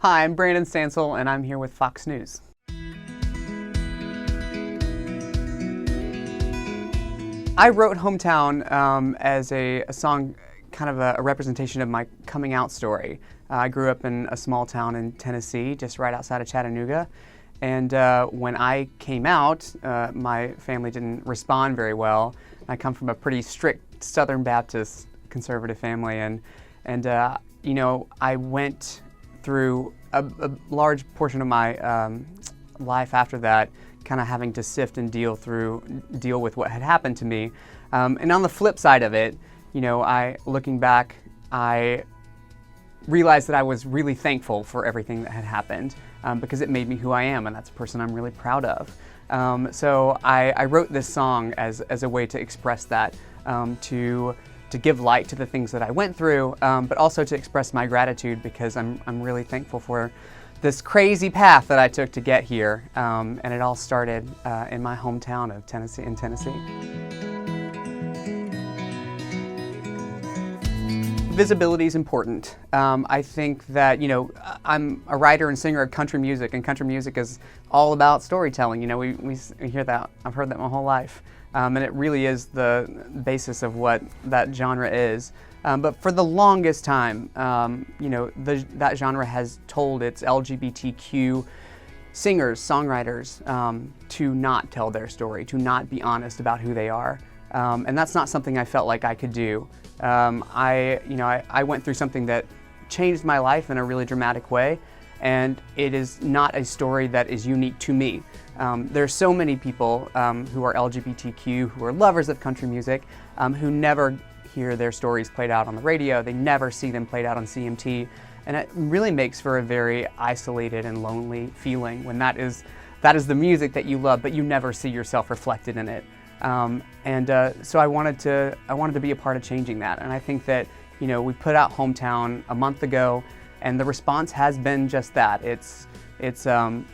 Hi, I'm Brandon Stansell, and I'm here with Fox News. I wrote Hometown as a song, kind of a representation of my coming out story. I grew up in a small town in Tennessee, just right outside of Chattanooga. And when I came out, my family didn't respond very well. I come from a pretty strict Southern Baptist conservative family, and you know, I went through a large portion of my life after that, kind of having to sift and deal with what had happened to me. And on the flip side of it, you know, looking back, I realized that I was really thankful for everything that had happened because it made me who I am, and that's a person I'm really proud of. So I wrote this song as a way to express that, to give light to the things that I went through, but also to express my gratitude because I'm really thankful for this crazy path that I took to get here, and it all started in my hometown of Tennessee. Visibility is important. I think that, you know, I'm a writer and singer of country music, and country music is all about storytelling. You know, we hear that. I've heard that my whole life, and it really is the basis of what that genre is. But for the longest time, you know, that genre has told its LGBTQ singers, songwriters, to not tell their story, to not be honest about who they are, and that's not something I felt like I could do. I went through something that changed my life in a really dramatic way, and it is not a story that is unique to me. There are so many people who are LGBTQ, who are lovers of country music, who never hear their stories played out on the radio. They never see them played out on CMT, and it really makes for a very isolated and lonely feeling when that is the music that you love, but you never see yourself reflected in it. So I wanted to be a part of changing that, and I think that, you know, we put out Hometown a month ago, and the response has been just that. It's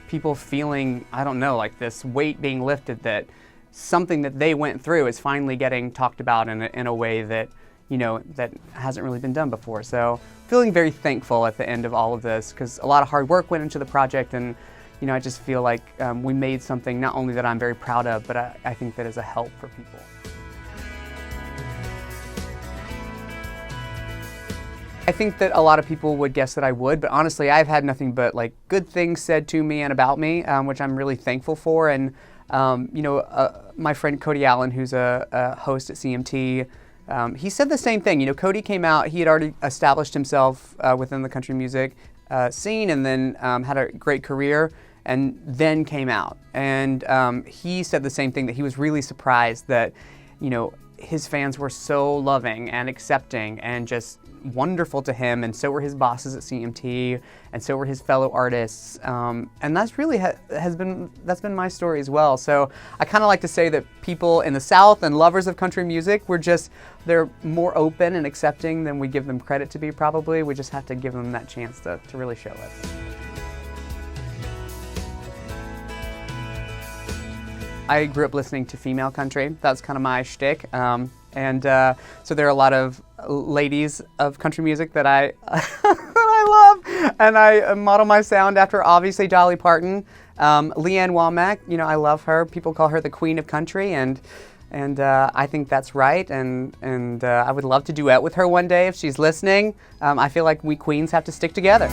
people feeling, I don't know, like this weight being lifted, that something that they went through is finally getting talked about in a way that, you know, that hasn't really been done before. So feeling very thankful at the end of all of this, because a lot of hard work went into the project, and you know, I just feel like we made something not only that I'm very proud of, but I think that is a help for people. I think that a lot of people would guess that I would, but honestly, I've had nothing but like good things said to me and about me, which I'm really thankful for. And you know, my friend Cody Allen, who's a host at CMT, he said the same thing. You know, Cody came out; he had already established himself within the country music scene, and then had a great career, and then came out. And he said the same thing, that he was really surprised that, you know, his fans were so loving and accepting and just wonderful to him, and so were his bosses at CMT, and so were his fellow artists, and that's really that's been my story as well. So I kind of like to say that people in the South and lovers of country music, they're more open and accepting than we give them credit to be. Probably we just have to give them that chance to really show us. I grew up listening to female country. That's kind of my shtick. So there are a lot of ladies of country music that I love, and I model my sound after, obviously, Dolly Parton. Leanne Womack, you know, I love her. People call her the queen of country, and I think that's right, and I would love to duet with her one day if she's listening. I feel like we queens have to stick together.